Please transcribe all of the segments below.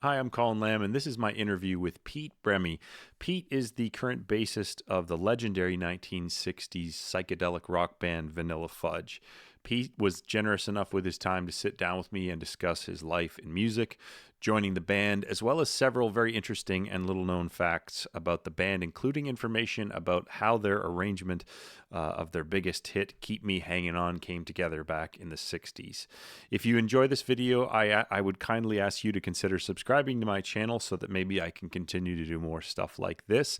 Hi, I'm Colin Lamb, and this is my interview with Pete Bremy. Pete is the current bassist of the legendary 1960s psychedelic rock band Vanilla Fudge. Pete was generous enough with his time to sit down with me and discuss his life in music, joining the band, as well as several very interesting and little known facts about the band, including information about how their arrangement of their biggest hit, Keep Me Hangin' On, came together back in the 60s. If you enjoy this video, I would kindly ask you to consider subscribing to my channel so that maybe I can continue to do more stuff like this.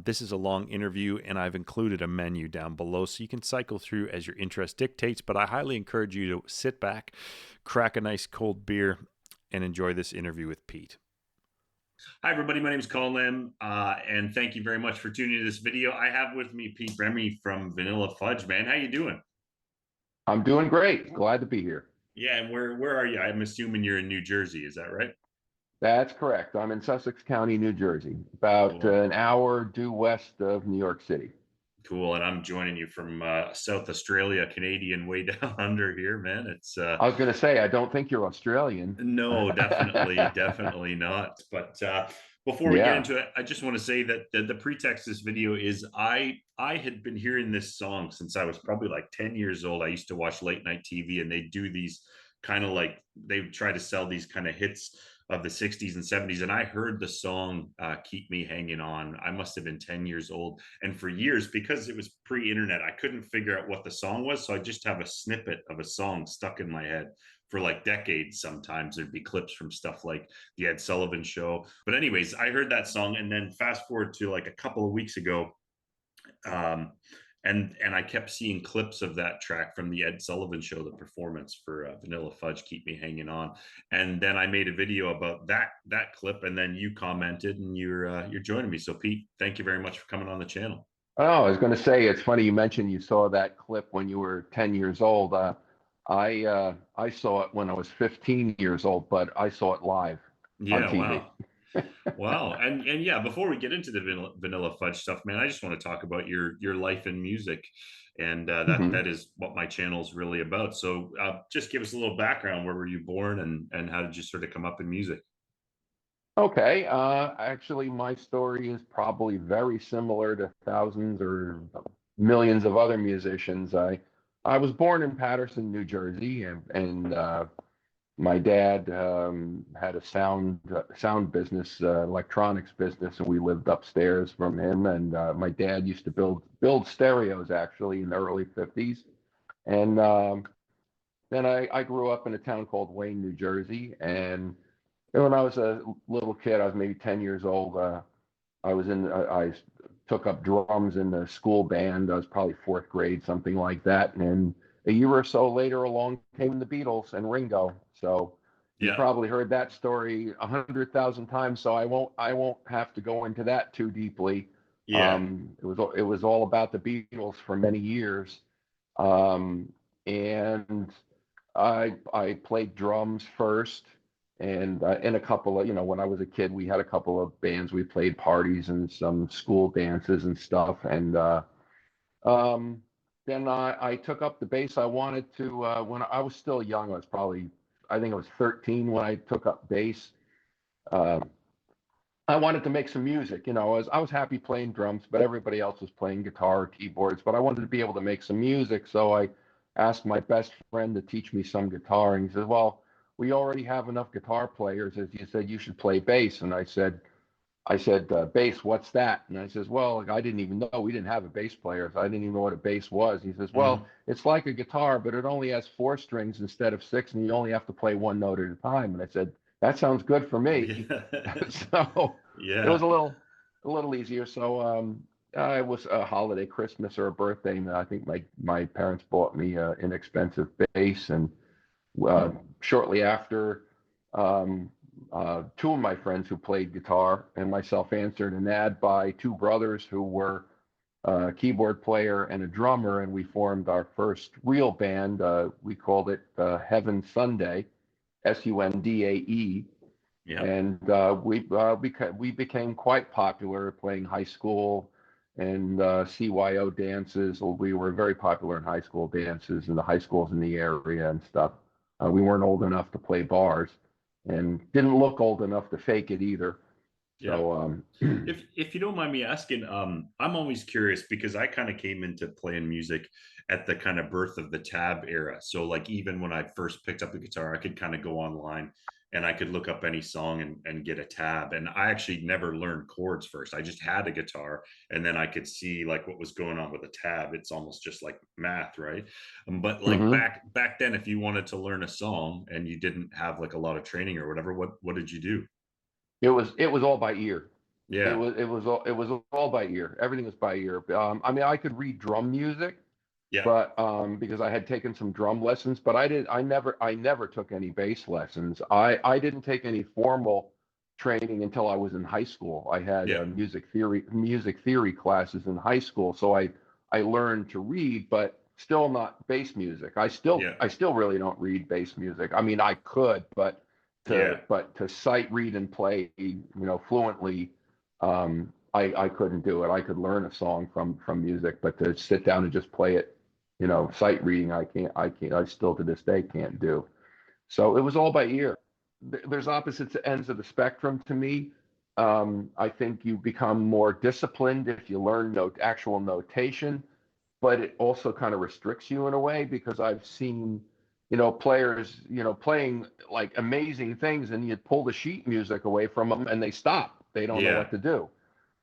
This is a long interview, and I've included a menu down below so you can cycle through as your interest dictates, but I highly encourage you to sit back, crack a nice cold beer, and enjoy this interview with Pete. Hi, everybody. My name is Colin Lamb, and thank you very much for tuning into this video. I have with me Pete Bremy from Vanilla Fudge, man. How you doing? I'm doing great. Glad to be here. Yeah, and where are you? I'm assuming you're in New Jersey. Is that right? That's correct. I'm in Sussex County, New Jersey, about Cool. an hour due west of New York City. Cool. And I'm joining you from South Australia, Canadian, way down under here, man. It's I was going to say, I don't think you're Australian. no, definitely not. But before we get Yeah. into it, I just want to say that the pretext of this video is I had been hearing this song since I was probably like 10 years old. I used to watch late night TV, and they do these kind of like they try to sell these kind of hits of the 60s and 70s, and I heard the song Keep Me Hanging On. I must have been 10 years old, and for years, because it was pre-internet, I couldn't figure out what the song was, so I just have a snippet of a song stuck in my head for like decades. Sometimes there'd be clips from stuff like the Ed Sullivan Show. But anyways, I heard that song, and then fast forward to like a couple of weeks ago, um, and I kept seeing clips of that track from the Ed Sullivan Show, the performance for Vanilla Fudge, "Keep Me Hanging On," and then I made a video about that clip, and then you commented, and you're joining me. So Pete, thank you very much for coming on the channel. Oh, I was going to say, it's funny you mentioned you saw that clip when you were 10 years old. I saw it when I was 15 years old, but I saw it live on Yeah, TV. wow. Wow, and yeah, before we get into the Vanilla Fudge stuff, man, I just want to talk about your life in music, and that Mhm. is what my channel is really about. So, just give us a little background. Where were you born, and how did you sort of come up in music? Okay. Actually, my story is probably very similar to thousands or millions of other musicians. I was born in Paterson, New Jersey, and my dad had a sound business, electronics business, and we lived upstairs from him. And my dad used to build stereos actually in the early '50s. And then I grew up in a town called Wayne, New Jersey, and when I was a little kid, I was maybe 10 years old. I took up drums in the school band. I was probably fourth grade, something like that. And a year or so later, along came the Beatles and Ringo. So you Yeah, probably heard that story 100,000 times. So I won't have to go into that too deeply. yeah, It was all about the Beatles for many years. And I played drums first, and in a couple of, when I was a kid, we had a couple of bands. We played parties and some school dances and stuff. And um, then I took up the bass. I wanted to, when I was still young, I think I was 13 when I took up bass. Uh, I wanted to make some music. I was happy playing drums, but everybody else was playing guitar or keyboards. But I wanted to be able to make some music, so I asked my best friend to teach me some guitar. And he said, "Well, we already have enough guitar players. As you said, you should play bass." And I said, "Bass, what's that?" And I says, "Well, I didn't even know we didn't have a bass player, so I didn't even know what a bass was." He says, "Well, hmm, it's like a guitar, but it only has four strings instead of six, and you only have to play one note at a time." And I said, "That sounds good for me." yeah, So it was yeah, a little easier. So it was a holiday, Christmas or a birthday, and I think my parents bought me an inexpensive bass, and uh, shortly after, two of my friends who played guitar and myself answered an ad by two brothers who were a keyboard player and a drummer, and we formed our first real band. We called it Heaven Sunday, Sundae, yeah. and we became quite popular playing high school and CYO dances. We were very popular in high school dances and the high schools in the area and stuff. We weren't old enough to play bars, and didn't look old enough to fake it either. Yeah. So, If you don't mind me asking, I'm always curious because I kind of came into playing music at the kind of birth of the tab era. So like even when I first picked up the guitar, I could kind of go online and I could look up any song and get a tab. And I actually never learned chords first. I just had a guitar and then I could see like what was going on with a tab. It's almost just like math, right? But like mhm. back then, if you wanted to learn a song and you didn't have like a lot of training or whatever, what did you do? It was all by ear. Yeah. It was all by ear. Everything was by ear. I mean, I could read drum music, Yeah. but because I had taken some drum lessons, but I never took any bass lessons. I didn't take any formal training until I was in high school. I had Yeah. music theory classes in high school, so I learned to read, but still not bass music. Yeah. I still really don't read bass music. I mean, I could, but Yeah. to sight read and play, fluently, I couldn't do it. I could learn a song from music, but to sit down and just play it, sight reading, I still to this day can't do. So it was all by ear. There's opposite ends of the spectrum to me. I think you become more disciplined if you learn actual notation, but it also kind of restricts you in a way because I've seen, players, playing like amazing things, and you pull the sheet music away from them and they stop. They don't know Yeah. what to do.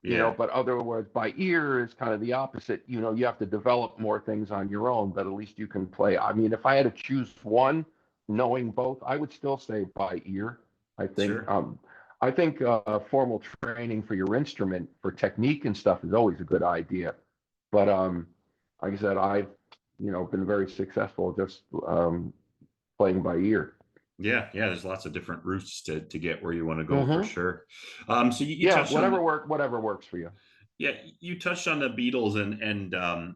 Yeah. But other words, by ear is kind of the opposite. You have to develop more things on your own, but at least you can play. I mean, if I had to choose one, knowing both, I would still say by ear. I think Sure. formal training for your instrument for technique and stuff is always a good idea. But like I said, I've been very successful just playing by ear. Yeah. Yeah. There's lots of different routes to get where you want to go for Hmm. sure. So you Yeah, touched on whatever works for you. yeah, you touched on the Beatles and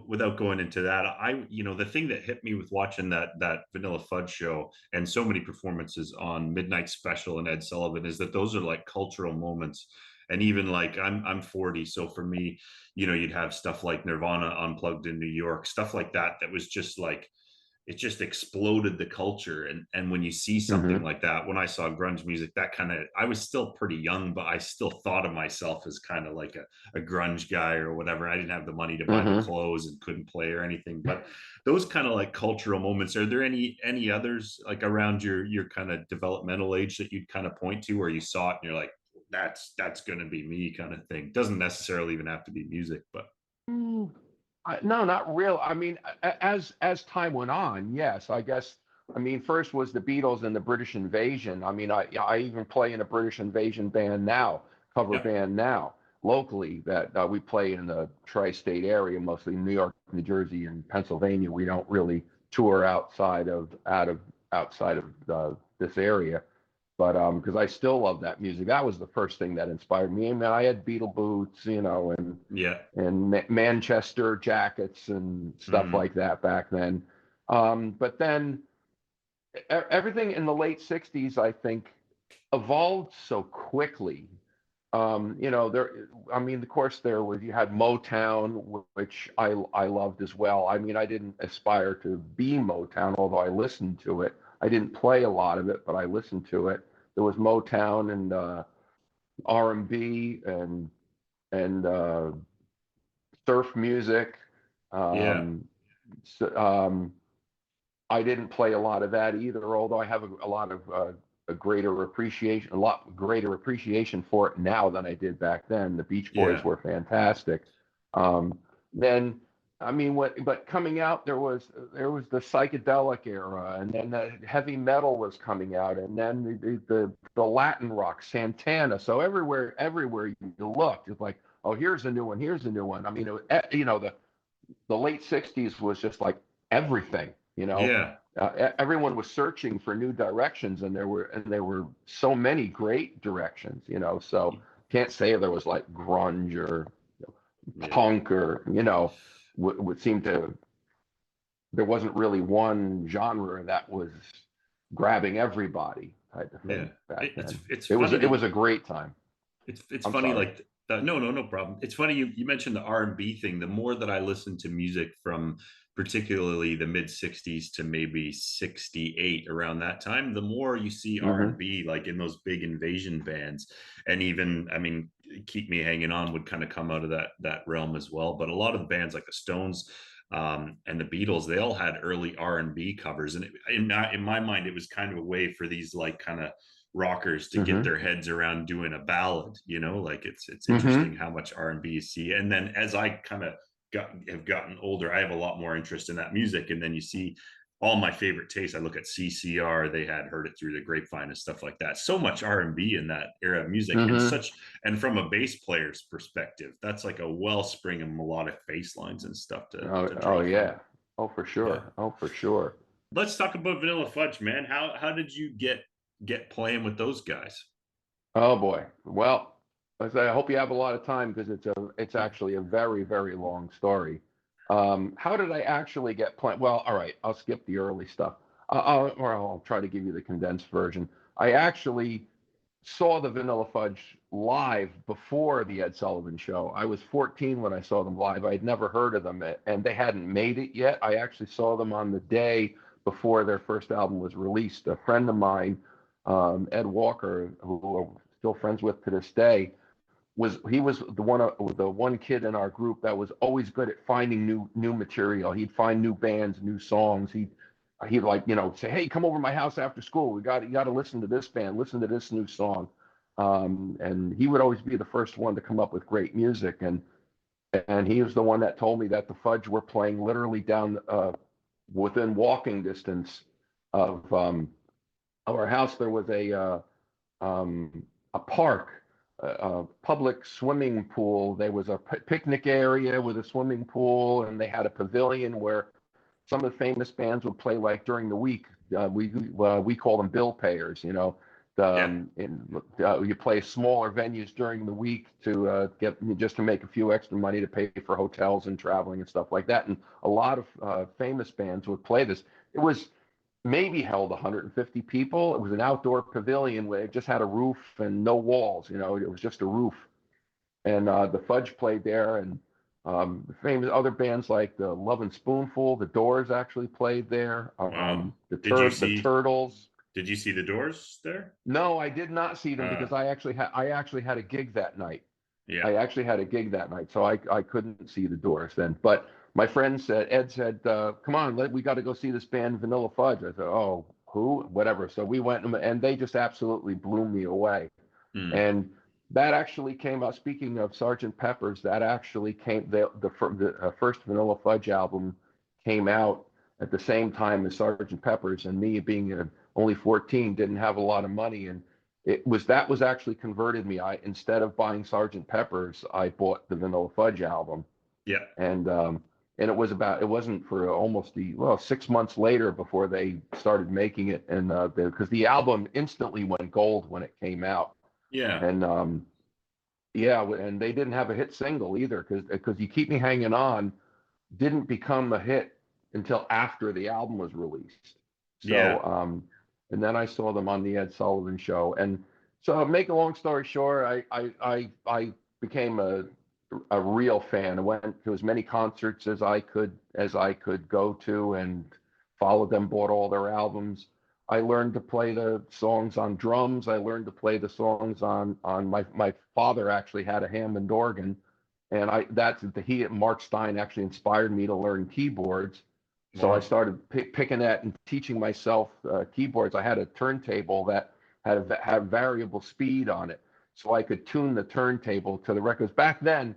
without going into that, the thing that hit me with watching that Vanilla Fudge show and so many performances on Midnight Special and Ed Sullivan is that those are like cultural moments. And even like I'm 40, so for me, you'd have stuff like Nirvana Unplugged in New York, stuff like that was just like it just exploded the culture. And when you see something Hmm. like that, when I saw grunge music, that kind of I was still pretty young, but I still thought of myself as kind of like a grunge guy or whatever. I didn't have the money to buy the Hmm. clothes and couldn't play or anything. But those kind of like cultural moments, are there any others like around your kind of developmental age that you'd kind of point to where you saw it and you're like, that's gonna be me kind of thing? Doesn't necessarily even have to be music, but No, not real. I mean, as time went on, yes, I guess. I mean, first was the Beatles and the British Invasion. I mean, I even play in a British Invasion band now, cover yeah, band now, locally that we play in the tri-state area, mostly New York, New Jersey, and Pennsylvania. We don't really tour outside of this area. But because I still love that music, that was the first thing that inspired me. I mean, I had Beatle boots, yeah, and Manchester jackets and stuff mm, like that back then. But then everything in the late '60s, I think, evolved so quickly. There. I mean, of course, there was you had Motown, which I loved as well. I mean, I didn't aspire to be Motown, although I listened to it. I didn't play a lot of it, but I listened to it. There was Motown and R&B and surf music. yeah, Um, so, I didn't play a lot of that either, although I have a lot of a lot greater appreciation for it now than I did back then. The Beach Boys yeah, were fantastic. Um, then, I mean, but coming out there was the psychedelic era, and then the heavy metal was coming out, and then the Latin rock, Santana. So everywhere you looked, it's like, oh, here's a new one, here's a new one. I mean, the late '60s was just like everything, yeah. everyone was searching for new directions, and there were so many great directions, so can't say there was like grunge or Yeah. punk or would seem to there wasn't really one genre that was grabbing everybody type of Yeah, thing back it's then. it's it was funny it that was a great time. it's I'm funny sorry. like no problem. It's funny you mentioned the R&B thing. The more that I listen to music from particularly the mid 60s to maybe 68, around that time, the more you see Hmm. R&B like in those big invasion bands. And even, I memean, Keep Me Hanging On would kind of come out of that realm as well. But a lot of the bands like the Stones, and the Beatles, they all had early R&B covers, and in my mind, it was kind of a way for these like kind of rockers to get Hmm. their heads around doing a ballad. Like it's interesting Hmm. how much R&B you see. And then as I kind of have gotten older, I have a lot more interest in that music. And then you see all my favorite tastes. I look at CCR; they had Heard It Through the Grapevine and stuff like that. So much R&B in that era of music, Hmm. and from a bass player's perspective, that's like a wellspring of melodic bass lines and stuff to Oh draw from. yeah. Oh, for Yeah. sure. Oh, for sure. Let's talk about Vanilla Fudge, man. How did you get playing with those guys? Oh boy. Well, I hope you have a lot of time because it's actually a very, very long story. How did I actually get playing? Well, all right, I'll skip the early stuff. Or I'll try to give you the condensed version. I actually saw the Vanilla Fudge live before the Ed Sullivan Show. I was 14 when I saw them live. I'd never heard of them, and they hadn't made it yet. I actually saw them on the day before their first album was released. A friend of mine, Ed Walker, who I'm still friends with to this day, was the one kid in our group that was always good at finding new material. He'd find new bands, new songs. He'd like, say, hey, come over to my house after school. You got to listen to this band, listen to this new song. And he would always be the first one to come up with great music. And he was the one that told me that the Fudge were playing literally down within walking distance of our house. There was a park, a public swimming pool. There was a picnic area with a swimming pool, and they had a pavilion where some of the famous bands would play like during the week. We call them bill payers. Yeah. You play smaller venues during the week to get just to make a few extra money to pay for hotels and traveling and stuff like that. And a lot of famous bands would play this. It was maybe held 150 people. It was an outdoor pavilion where it just had a roof and no walls. It was just a roof. And the Fudge played there, and famous other bands like the Love and Spoonful, the Doors actually played there. Wow. The Turtles. Did you see the Doors there? No, I did not see them Uh because I actually had a gig that night. yeah. I actually had a gig that night, so I couldn't see the Doors then. But my friend said, Ed said, "Come on, we got to go see this band Vanilla Fudge." I said, "Oh, who? Whatever." So we went, and they just absolutely blew me away. Hmm. And that actually came out. Speaking of Sergeant Pepper's, that actually came the first Vanilla Fudge album came out at the same time as Sergeant Pepper's, and me being only 14 didn't have a lot of money, and that was actually converted me. I Instead of buying Sergeant Pepper's, I bought the Vanilla Fudge album, Yeah. and it wasn't for almost 6 months later before they started making it, and because the album instantly went gold when it came out. Yeah. And yeah, and they didn't have a hit single either because "You Keep Me Hanging On" didn't become a hit until after the album was released. Yeah. So and then I saw them on the Ed Sullivan Show, and so make a long story short, I became a real fan. I went to as many concerts as I could go to, and followed them, bought all their albums. I learned to play the songs on drums. I learned to play the songs on my father actually had a Hammond organ, and Mark Stein actually inspired me to learn keyboards. So I Wow. started picking that and teaching myself keyboards. I had a turntable that had variable speed on it, so I could tune the turntable to the records. Back then,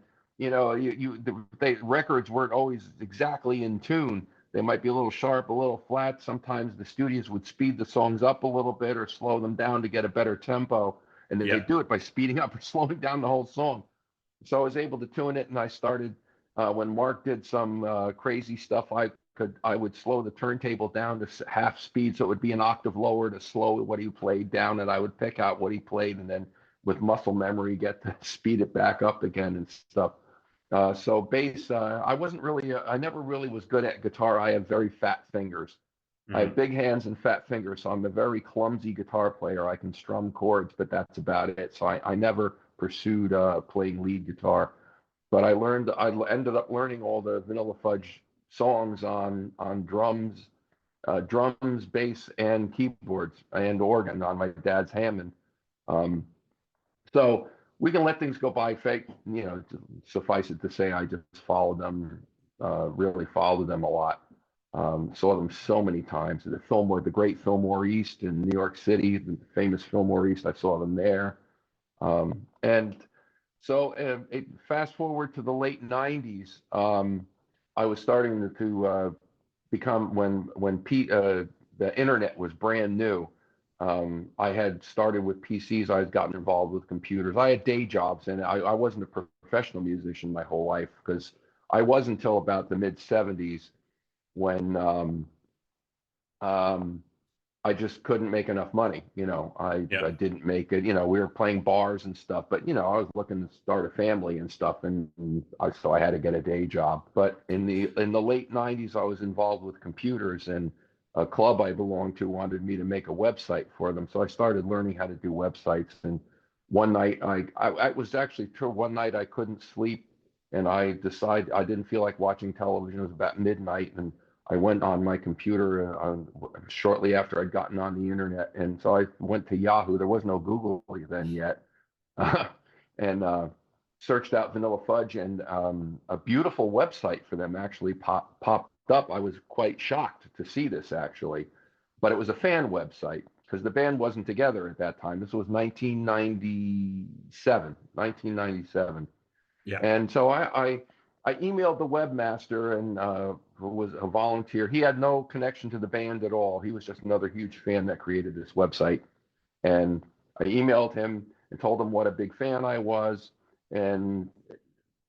records weren't always exactly in tune. They might be a little sharp, a little flat. Sometimes the studios would speed the songs up a little bit or slow them down to get a better tempo, and then they Yeah. do it by speeding up or slowing down the whole song. So I was able to tune it, and I started when Mark did some crazy stuff. I would slow the turntable down to half speed, so it would be an octave lower to slow what he played down, and I would pick out what he played, and then with muscle memory get to speed it back up again and stuff. So bass, I never really was good at guitar. I have very fat fingers. I have Hmm. big hands and fat fingers, so I'm a very clumsy guitar player. I can strum chords, but that's about it. So I never pursued playing lead guitar. But I ended up learning all the Vanilla Fudge songs on drums, bass, and keyboards and organ on my dad's Hammond. So we can let things go by. Fake, suffice it to say, I just followed them, really followed them a lot. Saw them so many times. The great Fillmore East in New York City, the famous Fillmore East. I saw them there. And so fast forward to the late '90s. I was starting to become when Pete, the internet was brand new. I had started with PCs. I had gotten involved with computers. I had day jobs, and I wasn't a professional musician my whole life, because I was until about the mid '70s when I just couldn't make enough money. I didn't make it. We were playing bars and stuff, but I was looking to start a family and stuff, and so I had to get a day job. But in the late '90s, I was involved with computers, and a club I belonged to wanted me to make a website for them. So I started learning how to do websites. And one night, I was actually true. One night I couldn't sleep, and I decided I didn't feel like watching television. It was about midnight, and I went on my computer shortly after I'd gotten on the internet, and so I went to Yahoo. There was no Google then yet, and searched out Vanilla Fudge, and a beautiful website for them actually popped up. I was quite shocked to see this, actually, but it was a fan website, because the band wasn't together at that time. This was 1997. Yeah. And so I emailed the webmaster, and who was a volunteer. He had no connection to the band at all. He was just another huge fan that created this website. And I emailed him and told him what a big fan I was. And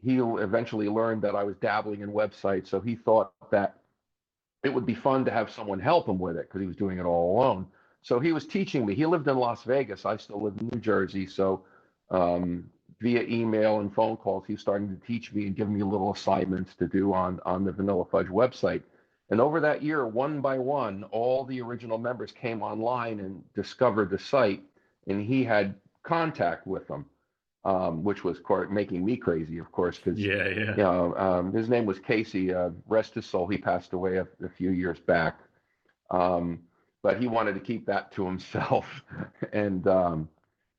he eventually learned that I was dabbling in websites. So he thought that it would be fun to have someone help him with it, because he was doing it all alone. So he was teaching me. He lived in Las Vegas. I still live in New Jersey. So via email and phone calls, he was starting to teach me and give me little assignments to do on the Vanilla Fudge website. And over that year, one by one, all the original members came online and discovered the site, and he had contact with them, which was making me crazy, of course, because his name was Casey. Rest his soul. He passed away a few years back, but he wanted to keep that to himself. And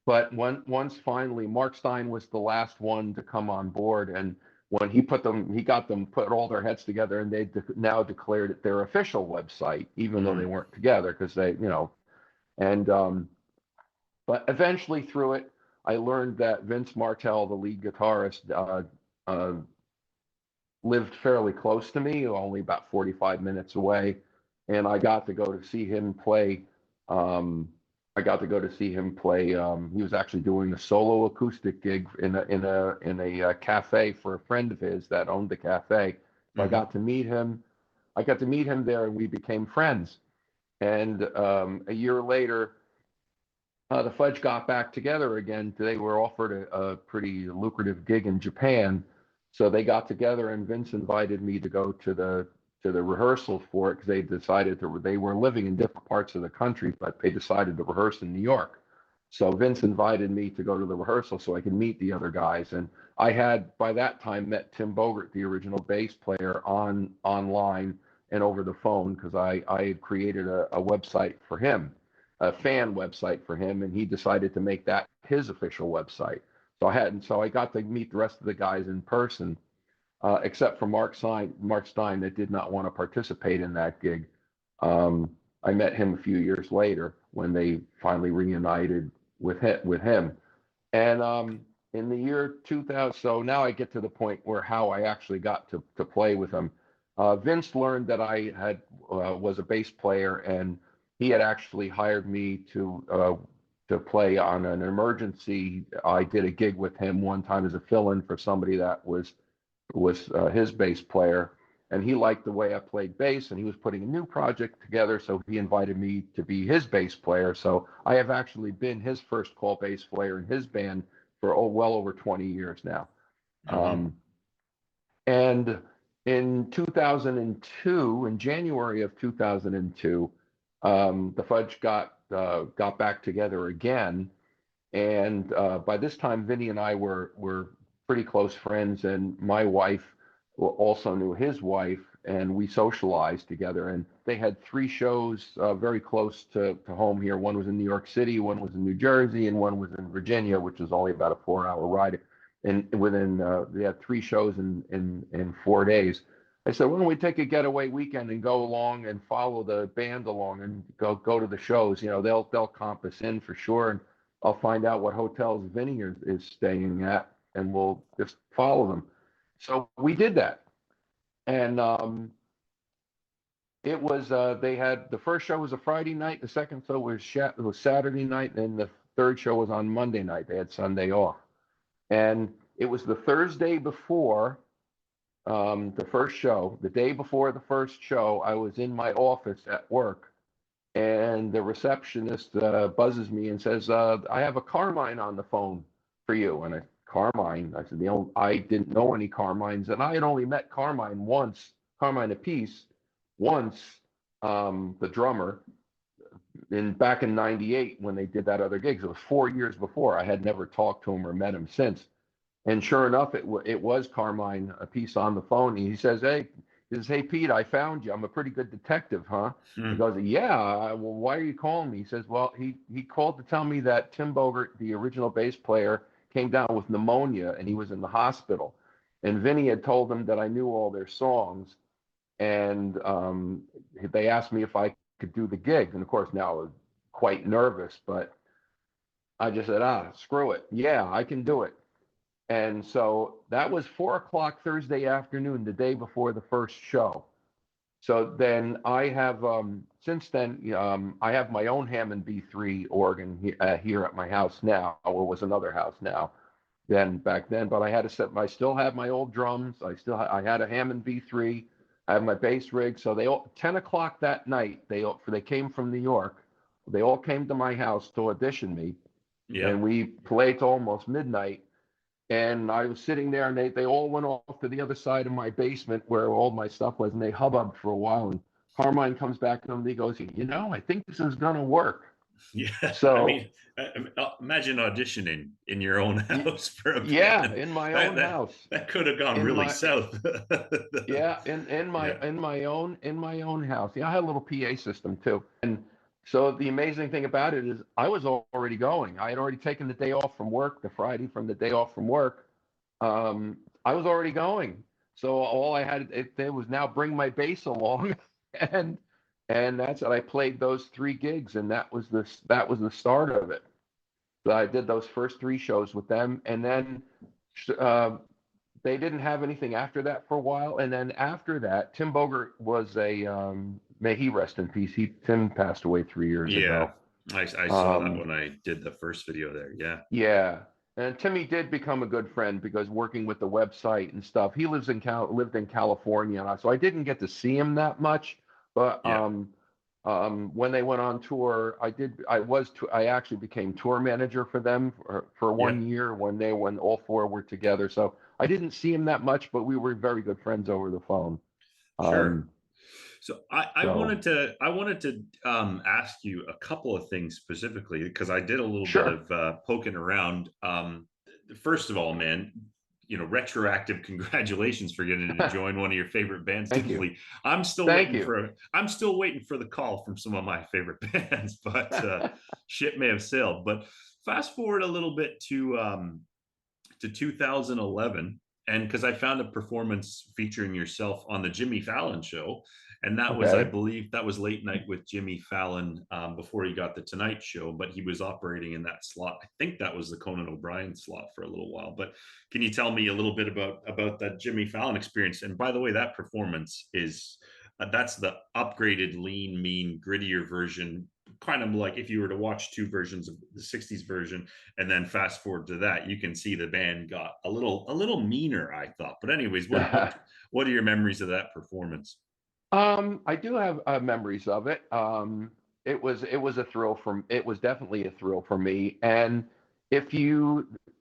but once finally, Mark Stein was the last one to come on board, and when he got them put all their heads together, and they now declared it their official website, even though they weren't together, because they, and but eventually through it, I learned that Vince Martell, the lead guitarist, lived fairly close to me, only about 45 minutes away, and I got to go to see him play. He was actually doing a solo acoustic gig in a cafe for a friend of his that owned the cafe. So I got to meet him. There, and we became friends. And a year later, the Fudge got back together again. They were offered a pretty lucrative gig in Japan, so they got together, and Vince invited me to go to the rehearsal for it, because they were living in different parts of the country, but they decided to rehearse in New York. So Vince invited me to go to the rehearsal so I could meet the other guys. And I had by that time met Tim Bogert, the original bass player, online and over the phone, because I had created a website for him, a fan website for him, and he decided to make that his official website. So I got to meet the rest of the guys in person, except for Mark Stein, that did not want to participate in that gig. I met him a few years later when they finally reunited with him. And in the year 2000, so now I get to the point where how I actually got to play with him. Vince learned that I was a bass player, and he had actually hired me to play on an emergency. I did a gig with him one time as a fill-in for somebody that was his bass player, and he liked the way I played bass, and he was putting a new project together, so he invited me to be his bass player. So I have actually been his first call bass player in his band for well over 20 years now. And in 2002, in January of 2002, the Fudge got back together again, and by this time, Vinny and I were pretty close friends, and my wife also knew his wife, and we socialized together. And they had 3 shows very close to home here. One was in New York City, one was in New Jersey, and one was in Virginia, which is only about a 4-hour ride. And within they had 3 shows in 4 days. I said, why don't we take a getaway weekend and go along and follow the band along and go to the shows? You know, they'll comp us in for sure, and I'll find out what hotels Vinny is staying at, and we'll just follow them. So we did that, and it was they had the first show was a Friday night, the second show was Saturday night, and the third show was on Monday night. They had Sunday off, and it was the Thursday before the first show. The day before the first show, I was in my office at work, and the receptionist buzzes me and says, I have a Carmine on the phone for you. And Carmine, I said, I didn't know any Carmines, and I had only met Carmine once, Carmine Apiece, once, the drummer, back in '98 when they did that other gigs. It was 4 years before. I had never talked to him or met him since. And sure enough, it was Carmine Apiece on the phone. He says, hey, Pete, I found you. I'm a pretty good detective, huh? He goes, yeah, well, why are you calling me? He says, well, he called to tell me that Tim Bogert, the original bass player, came down with pneumonia and he was in the hospital. And Vinny had told him that I knew all their songs. And they asked me if I could do the gig. And of course, now I was quite nervous, but I just said, screw it. Yeah, I can do it. And so that was 4 o'clock Thursday afternoon, the day before the first show. So then I have, since then, I have my own Hammond B3 organ here at my house now, or was another house now than back then. But I still have my old drums. I had a Hammond B3. I have my bass rig. So 10 o'clock that night, they came from New York. They all came to my house to audition me. Yeah. And we played to almost midnight. And I was sitting there, and they all went off to the other side of my basement where all my stuff was, and they hubbubbed for a while. And Carmine comes back to him, and he goes, I think this is going to work. Yeah. So, I mean, imagine auditioning in your own house for a band. Yeah, in my own house. That could have gone really south. Yeah, in my own house. Yeah, I had a little PA system too. And so the amazing thing about it is I was already going. I had already taken the day off from work, the Friday from the day off from work. I was already going. So all I had it was now bring my bass along, and that's it. I played those 3 gigs, and that was the start of it. So I did those first 3 shows with them, and then they didn't have anything after that for a while. And then after that, Tim Bogert was may he rest in peace. Tim passed away 3 years ago. I saw that when I did the first video there. Yeah. Yeah. And Timmy did become a good friend because working with the website and stuff, he lived in California. So I didn't get to see him that much, but when they went on tour, I actually became tour manager for them for 1 year when all 4 were together. So I didn't see him that much, but we were very good friends over the phone. Sure. So I wanted to ask you a couple of things specifically, because I did a little bit of poking around. First of all, man, retroactive congratulations for getting to join one of your favorite bands. Thank you. I'm still waiting for the call from some of my favorite bands, but ship may have sailed. But fast forward a little bit to 2011. And because I found a performance featuring yourself on the Jimmy Fallon Show, and that was, I believe, that was late night with Jimmy Fallon before he got the Tonight Show, but he was operating in that slot. I think that was the Conan O'Brien slot for a little while. But can you tell me a little bit about that Jimmy Fallon experience? And by the way, that performance is that's the upgraded, lean, mean, grittier version. Kind of like if you were to watch 2 versions of the 60s version and then fast forward to that, you can see the band got a little meaner, I thought. But anyways, what are your memories of that performance? I do have memories of it. It was definitely a thrill for me. And an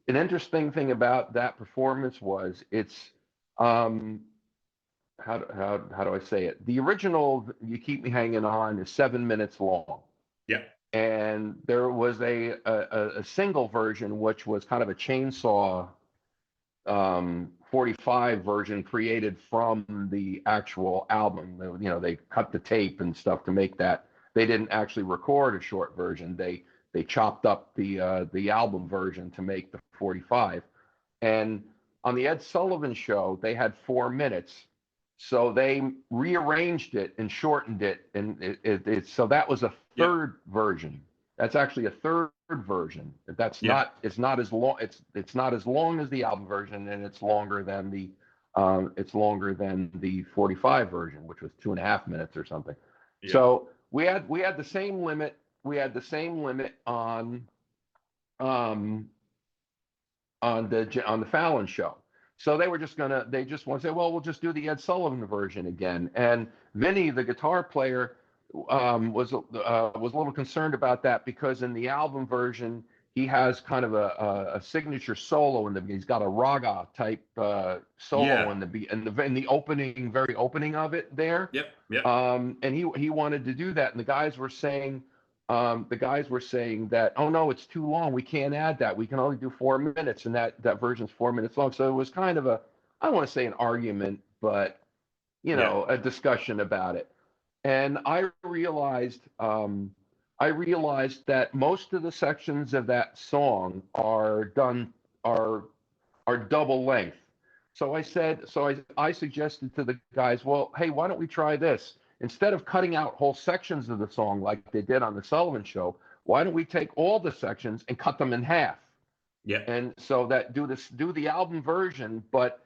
interesting thing about that performance was it's how do I say it? The original "You Keep Me Hanging On" is 7 minutes long. Yeah. And there was a single version, which was kind of a chainsaw 45 version created from the actual album. You know, they cut the tape and stuff to make that. They didn't actually record a short version. They chopped up the album version to make the 45. And on the Ed Sullivan Show, they had 4 minutes, so they rearranged it and shortened it, and so that was a third version. That's actually a third version. That's not. It's not as long. It's not as long as the album version, and it's longer than the. It's longer than the 45 version, which was 2.5 minutes or something. Yeah. So we had the same limit. We had the same limit on the Fallon Show. So they just want to say, well, we'll just do the Ed Sullivan version again. And Vinny, the guitar player, was a little concerned about that, because in the album version he has kind of a signature solo he's got a raga type solo in the very opening of it there. And he wanted to do that, and the guys were saying that, oh no, it's too long, we can't add that, we can only do 4 minutes, and that version's 4 minutes long. So it was kind of I don't want to say an argument, but a discussion about it. And I realized that most of the sections of that song are double length. So I suggested to the guys, well, hey, why don't we try this? Instead of cutting out whole sections of the song like they did on the Sullivan Show, why don't we take all the sections and cut them in half? Yeah. And so that do the album version, but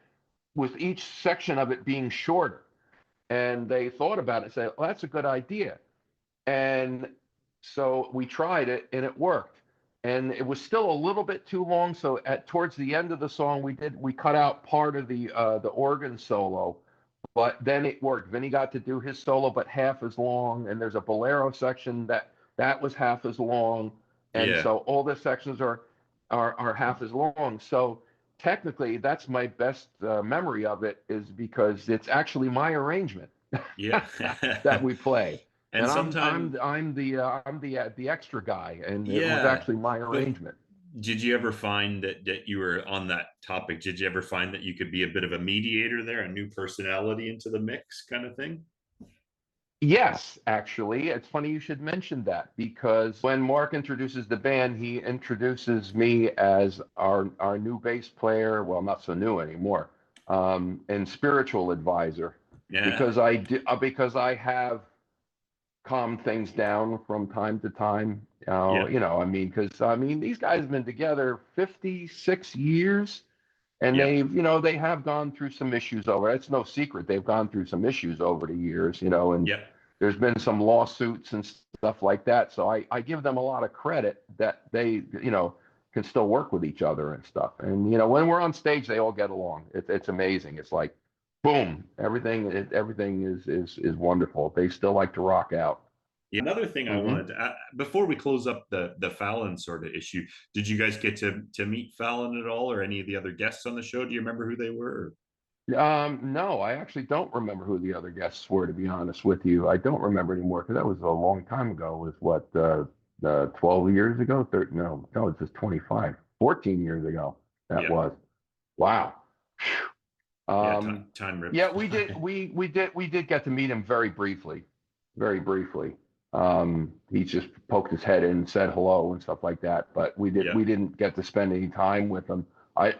with each section of it being shorter. And they thought about it and said, well, that's a good idea. And so we tried it, and it worked. And it was still a little bit too long. So towards the end of the song, we cut out part of the organ solo, but then it worked. Vinny got to do his solo, but half as long. And there's a bolero section that was half as long. And so all the sections are half as long. So technically, that's my best memory of it, is because it's actually my arrangement that we play. And sometimes I'm the extra guy, and it was actually my arrangement. Did you ever find that you were on that topic? Did you ever find that you could be a bit of a mediator there, a new personality into the mix kind of thing? Yes, actually. It's funny you should mention that, because when Mark introduces the band, he introduces me as our new bass player. Well, not so new anymore, and spiritual advisor. Yeah. Because I have calmed things down from time to time. These guys have been together 56 years, and they have gone through some issues over. It's no secret they've gone through some issues over the years, and there's been some lawsuits and stuff like that. So I give them a lot of credit that they, can still work with each other and stuff. And when we're on stage, they all get along. It's amazing. It's like, boom, everything is wonderful. They still like to rock out. Yeah. Another thing I wanted to add, before we close up the Fallon sort of issue, did you guys get to meet Fallon at all, or any of the other guests on the show? Do you remember who they were? No, I actually don't remember who the other guests were, to be honest with you. I don't remember anymore, because that was a long time ago. It was what, 12 years ago? No, it's just 25, 14 years ago. That was. Wow. Time rips. Yeah, we did get to meet him very briefly. He just poked his head in and said hello and stuff like that, but we didn't get to spend any time with him. I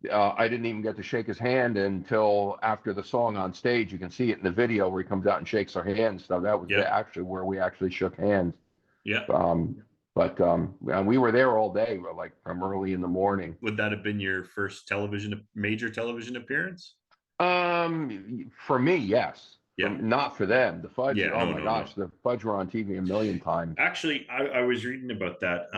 didn't even get to shake his hand until after the song on stage. You can see it in the video where he comes out and shakes our hand and stuff. That was actually where we actually shook hands. Yeah. And we were there all day, like from early in the morning. Would that have been your first major television appearance? For me, yes. Yeah. Not for them. The Fudge. Gosh, the Fudge were on TV a million times. Actually, I was reading about that.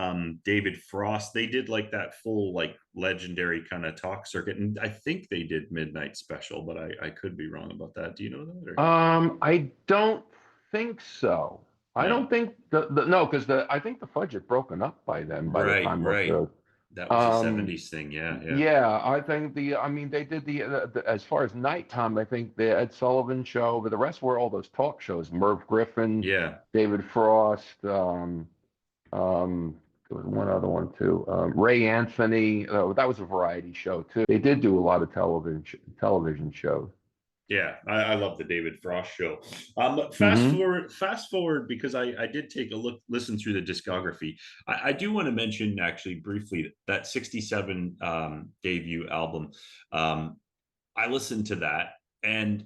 David Frost, they did like that full, like, legendary kind of talk circuit, and I think they did Midnight Special, but I could be wrong about that. Do you know that? Or? I don't think so. No. I don't think no, because I think the Fudge had broken up by then. By the time that was a 70s thing. Yeah, I think they did as far as nighttime, I think the Ed Sullivan Show, but the rest were all those talk shows. Merv Griffin, David Frost, there was one other one too. Ray Anthony. That was a variety show too. They did do a lot of television shows. Yeah, I love the David Frost show. But Mm-hmm. fast forward, because I did take a listen through the discography. I do want to mention actually briefly that 67 debut album. I listened to that, and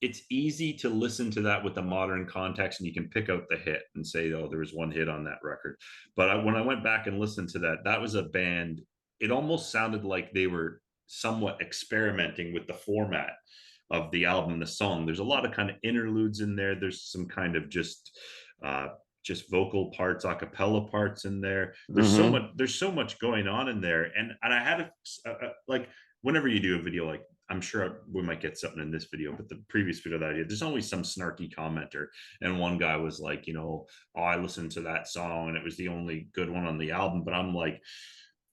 it's easy to listen to that with the modern context, and you can pick out the hit and say, oh, there was one hit on that record. But when I went back and listened to that, that was a band. It almost sounded like they were somewhat experimenting with the format of the album, the song. There's a lot of kind of interludes in there. There's some kind of just vocal parts, a cappella parts in there. Mm-hmm. There's so much going on in there. And I had like, whenever you do a video, like, I'm sure we might get something in this video, but the previous video that I did, there's always some snarky commenter. And one guy was like, oh, I listened to that song and it was the only good one on the album. But I'm like,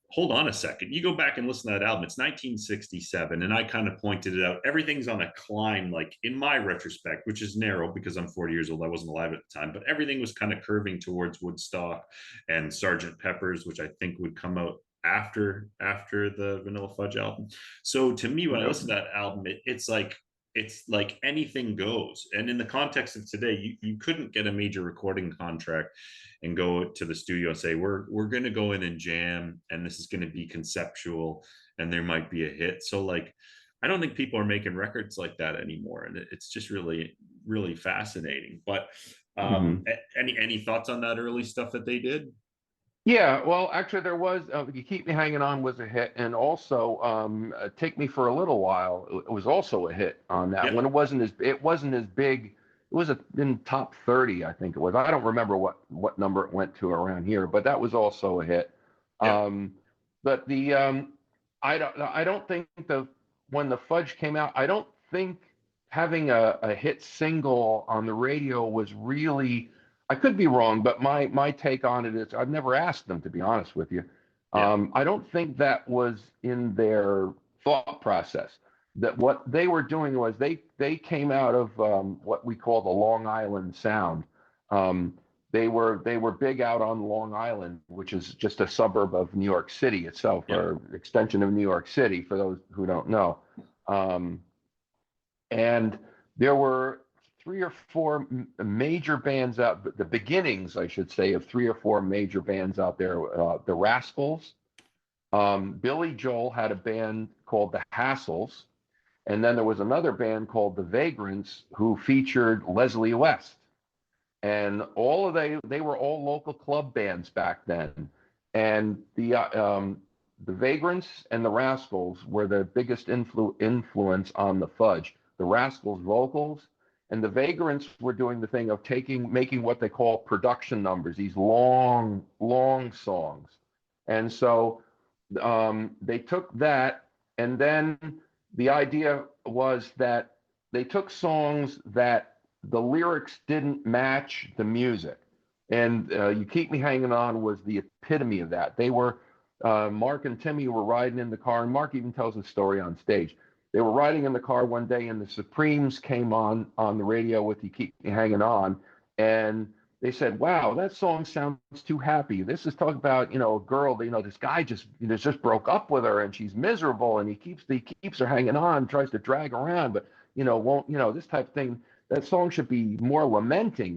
hold on a second. You go back and listen to that album. It's 1967. And I kind of pointed it out. Everything's on a climb, like in my retrospect, which is narrow because I'm 40 years old. I wasn't alive at the time, but everything was kind of curving towards Woodstock and Sergeant Pepper's, which I think would come out after the Vanilla Fudge album. So to me, when I listen to that album, it's like anything goes. And in the context of today, you couldn't get a major recording contract and go to the studio and say, we're going to go in and jam, and this is going to be conceptual, and there might be a hit. So like, I don't think people are making records like that anymore, and it's just really, really fascinating. But Mm-hmm. any thoughts on that early stuff that they did? Yeah, well, actually, there was "You Keep Me Hanging On" was a hit, and also "Take Me for a Little While" it was also a hit on that Yeah, one. It wasn't as big. It was in top 30, I think it was. I don't remember what number it went to around here, but that was also a hit. yeah, Um, but I don't think when the Fudge came out, I don't think having a hit single on the radio was really. I could be wrong, but my take on it is I've never asked them, to be honest with you. yeah, I don't think that was in their thought process. That what they were doing was they came out of what we call the Long Island Sound. Um, they were big out on Long Island, which is just a suburb of New York City itself, yeah, or extension of New York City, for those who don't know. Um, and there were three or four major bands out, the beginnings, I should say, of three or four major bands out there. The Rascals, Billy Joel had a band called the Hassles, and then there was another band called the Vagrants who featured Leslie West. And they were all local club bands back then. And the Vagrants and the Rascals were the biggest influence on the Fudge. The Rascals vocals, and the Vagrants were doing the thing of making what they call production numbers, these long, long songs. And so they took that, and then the idea was that they took songs that the lyrics didn't match the music. And "You Keep Me Hanging On" was the epitome of that. Mark and Timmy were riding in the car, and Mark even tells a story on stage. They were riding in the car one day, and the Supremes came on the radio with "You Keep Me Hanging On," and they said, "Wow, that song sounds too happy. This is talking about a girl. This guy just broke up with her, and she's miserable, and he keeps her hanging on, tries to drag her around, but won't this type of thing. That song should be more lamenting.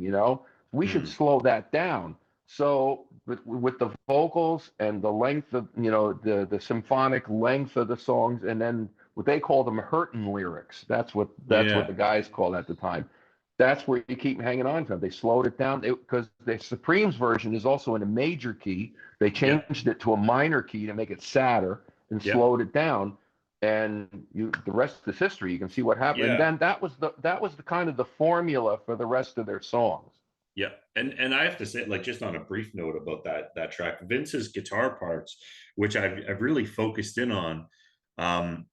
We should mm, slow that down." So with the vocals and the length of the symphonic length of the songs, and then what they call them hurtin' lyrics. That's what yeah, the guys called at the time. That's where "You Keep Hanging On" from. They slowed it down because the Supremes version is also in a major key. They yeah, changed it to a minor key to make it sadder and yeah, slowed it down. And the rest is history. You can see what happened. And yeah. then that was the kind of the formula for the rest of their songs. Yeah, and I have to say, like, just on a brief note about that track, Vince's guitar parts, which I've really focused in on, um,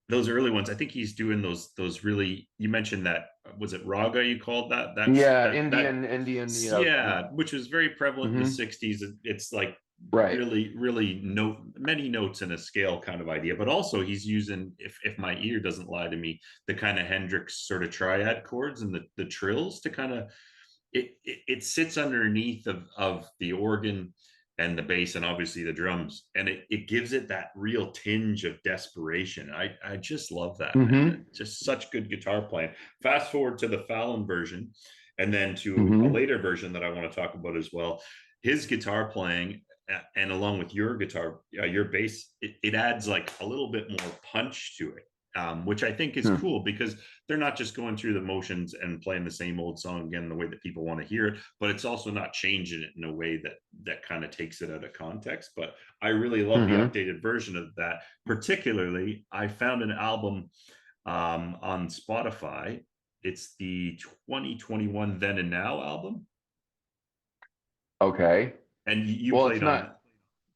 those early ones. I think he's doing those really. You mentioned that, was it raga you called that? Yeah, That Indian. yeah, which was very prevalent in the Hmm. '60s. It's like Right. really, really many notes in a scale kind of idea, but also he's using, if my ear doesn't lie to me, the kind of Hendrix sort of triad chords and the trills to kind of it sits underneath of the organ, and the bass and obviously the drums, and it gives it that real tinge of desperation. I just love that, man. Mm-hmm. It's just such good guitar playing. Fast forward to the Fallon version, and then to a Mm-hmm. later version that I want to talk about as well. His guitar playing, and along with your guitar, your bass, it adds like a little bit more punch to it, which I think is Hmm. cool because they're not just going through the motions and playing the same old song again the way that people want to hear it, but it's also not changing it in a way that kind of takes it out of context. But I really love the Mm-hmm. updated version of that. Particularly, I found an album on Spotify. It's the 2021 Then and Now album, Okay. and you Well, it's played on that. not.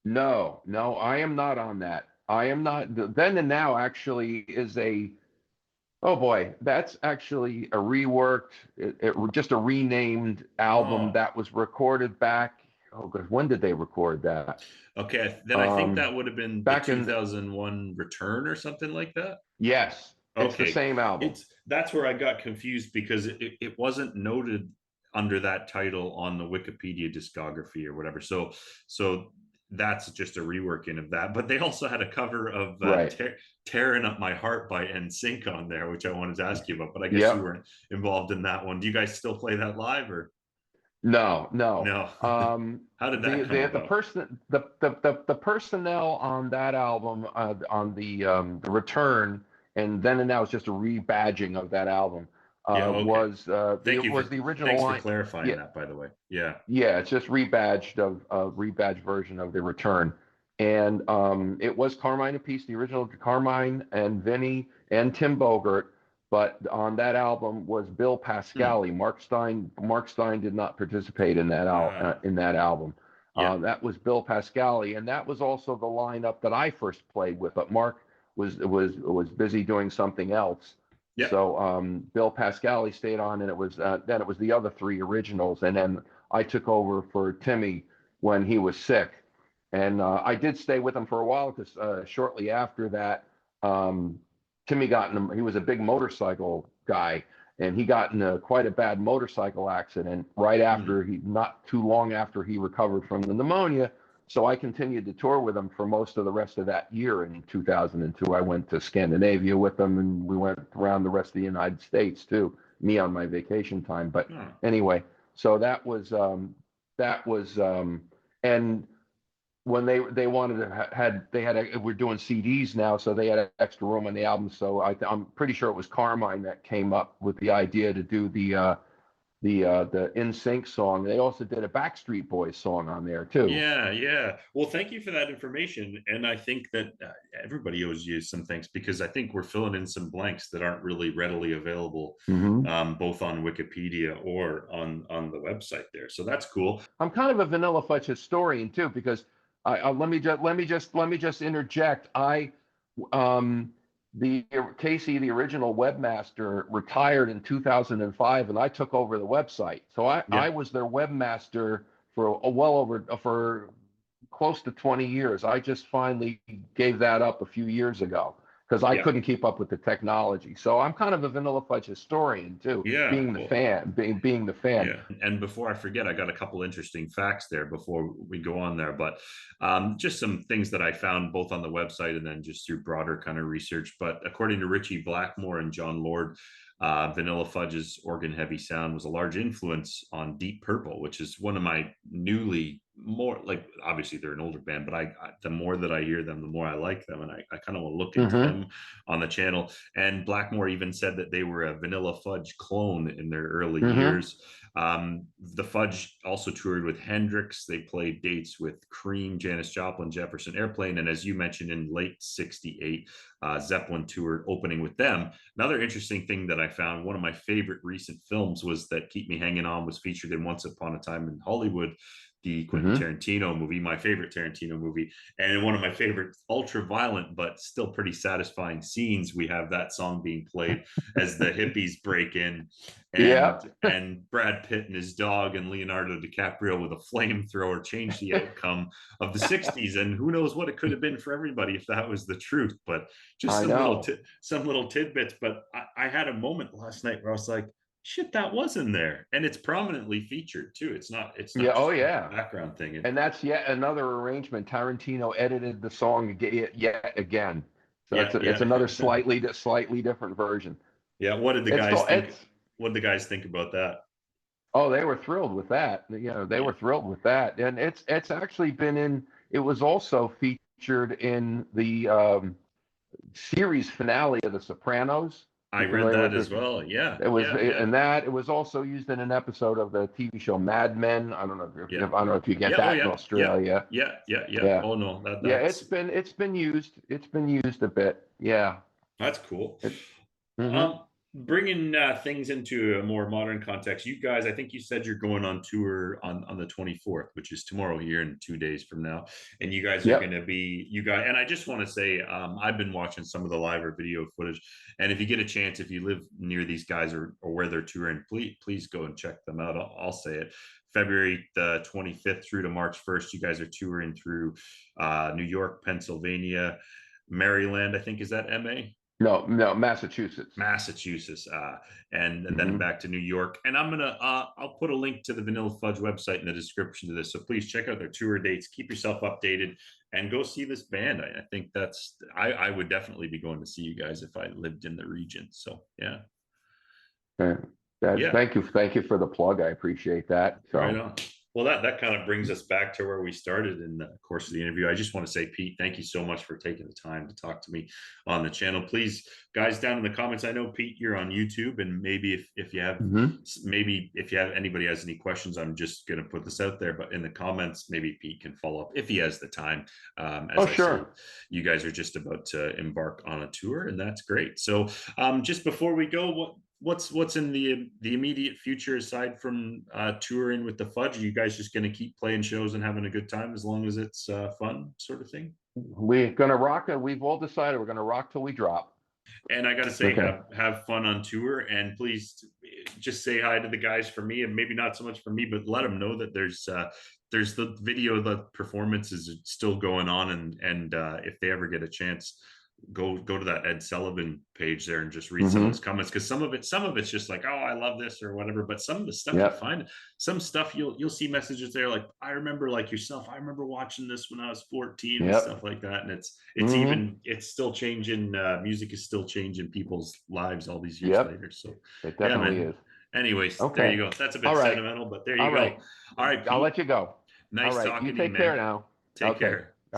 No, no, I am not on that. I am not. Then and Now actually is a. Oh boy, that's actually a reworked, just a renamed album Oh, that was recorded back. Oh, God, when did they record that? okay. Then I think Um, that would have been the back in. 2001 Return or something like that. Yes, it's the Okay, same album. it's that's where I got confused because it wasn't noted under that title on the Wikipedia discography or whatever. So that's just a reworking of that. But they also had a cover of Right. "Tearing Up My Heart" by NSYNC on there, which I wanted to ask you about. But I guess you Yep. weren't involved in that one. Do you guys still play that live or No, no. no? How did that come The about? person the personnel on that album, on the Return, and Then and Now is just a rebadging of that album. Yeah, okay. It was the original Thanks for line. clarifying Yeah, that, by the way. Yeah. yeah, it's just rebadged of a rebadged version of the Return, and it was Carmine Appice, the original Carmine and Vinny and Tim Bogert, but on that album was Bill Hmm. Pascali. Mark Stein did not participate in Ah, in that album. yeah. That was Bill Pascali, and that was also the lineup that I first played with. But Mark was busy doing something else. Yeah. So Bill Pascali stayed on, and then it was the other three originals, and then I took over for Timmy when he was sick, and I did stay with him for a while because shortly after that, um, Timmy got in. He was a big motorcycle guy, and he got in quite a bad motorcycle accident right Hmm. after not too long after he recovered from the pneumonia. So I continued to tour with him for most of the rest of that year. In 2002, I went to Scandinavia with him, and we went around the rest of the United States too. Me on my vacation time, but Oh, anyway, so that was and when they wanted to we're doing CDs now, so they had extra room on the album. So I'm pretty sure it was Carmine that came up with the idea to do the In Sync song. They also did a Backstreet Boys song on there too. yeah, yeah. Well, thank you for that information. And I think that everybody owes you some thanks because I think we're filling in some blanks that aren't really readily available, Hmm. both on Wikipedia or on the website there. So that's cool. I'm kind of a Vanilla Fudge historian too, because let me just interject. Um, the Casey, the original webmaster, retired in 2005, and I took over the website. So I Yeah, was their webmaster for well over for close to 20 years. I just finally gave that up a few years ago because I yeah, couldn't keep up with the technology. So I'm kind of a Vanilla Fudge historian too, yeah. Well, being the fan. yeah. And before I forget, I got a couple interesting facts there before we go on there. But just some things that I found both on the website and then just through broader kind of research. But according to Richie Blackmore and John Lord, Vanilla Fudge's organ heavy sound was a large influence on Deep Purple, which is one of my newly more like obviously they're an older band, but the more that I hear them, the more I like them. And I kind of want to look into Mm-hmm. them on the channel. And Blackmore even said that they were a Vanilla Fudge clone in their early Mm-hmm. years. The Fudge also toured with Hendrix. They played dates with Cream, Janis Joplin, Jefferson Airplane, and as you mentioned, in late '68, Zeppelin toured opening with them. Another interesting thing that I found, one of my favorite recent films was that Keep Me Hanging On was featured in Once Upon a Time in Hollywood, the Quentin Mm-hmm. Tarantino movie, my favorite Tarantino movie. And in one of my favorite ultra violent but still pretty satisfying scenes, we have that song being played as the hippies break in, Yeah. and Brad Pitt and his dog and Leonardo DiCaprio with a flamethrower change the outcome of the '60s. And who knows what it could have been for everybody if that was the truth. But just I know. some little tidbits. But I had a moment last night where I was like, shit, that was in there, and it's prominently featured too. It's not Yeah. just Oh, a yeah. background thing. And that's yet another arrangement. Tarantino edited the song yet again, so Yeah, it's yeah. another slightly different version. Yeah, what did the It's guys still think? it's What did the guys think about that? Oh, they were thrilled with that. They Yeah. were thrilled with that, and it's actually been in. It was also featured in the series finale of The Sopranos. I You read familiar that with as this? well. Yeah, It was, yeah, yeah, and that it was also used in an episode of the TV show Mad Men. I don't know yeah, if you get yeah. Oh that in yeah, yeah, Australia. yeah, yeah, yeah. Yeah, Oh no, yeah. that's It's been used. It's been used a bit. Yeah. that's cool. It, hmm Um, Bringing things into a more modern context, you guys, I think you said you're going on tour on the 24th, which is tomorrow here and 2 days from now, and you guys are going Yep. to be you guys. And I just want to say, I've been watching some of the live or video footage, and if you get a chance, if you live near these guys or where they're touring, please go and check them out. I'll say it. February the 25th through to March 1st, you guys are touring through New York, Pennsylvania, Maryland. I think is that MA. No, Massachusetts. Massachusetts, and then hmm back to New York. And I'm gonna I'll put a link to the Vanilla Fudge website in the description to this. So please check out their tour dates, keep yourself updated, and go see this band. I think I would definitely be going to see you guys if I lived in the region. So yeah, yeah. Thank you for the plug. I appreciate that. Right So, on. Well, that kind of brings us back to where we started in the course of the interview. I just want to say, Pete, thank you so much for taking the time to talk to me on the channel. Please, guys, down in the comments, I know, Pete, you're on YouTube, and maybe if you have mhm. anybody has any questions, I'm just going to put this out there. But in the comments, maybe Pete can follow up if he has the time. As Oh, I say, sure. you guys are just about to embark on a tour, and that's great. So, just before we go, what's in the immediate future aside from touring with the Fudge? Are you guys just going to keep playing shows and having a good time as long as it's fun, sort of thing? We're gonna rock it. We've all decided we're gonna rock till we drop. And I got to say, Okay. have fun on tour, and please just say hi to the guys for me, and maybe not so much for me, but let them know that there's the video, the performance is still going on, and if they ever get a chance, go to that Ed Sullivan page there and just read some of hmm his comments, because some of it's just like, oh, I love this or whatever, but some of the stuff you Yep. find, some stuff you'll see messages there like, I remember, like yourself, I remember watching this when I was 14 and stuff Yep. like that. And hmm it's still changing. Music is still changing people's lives all these years Yep. later. So It yeah, definitely man. is. Anyways, there you Okay. go. That's a All bit right. sentimental, but there All you go. right. All right, I'll Pete, let you go. All nice right. You talking to you, take care man. now. Take Okay. care.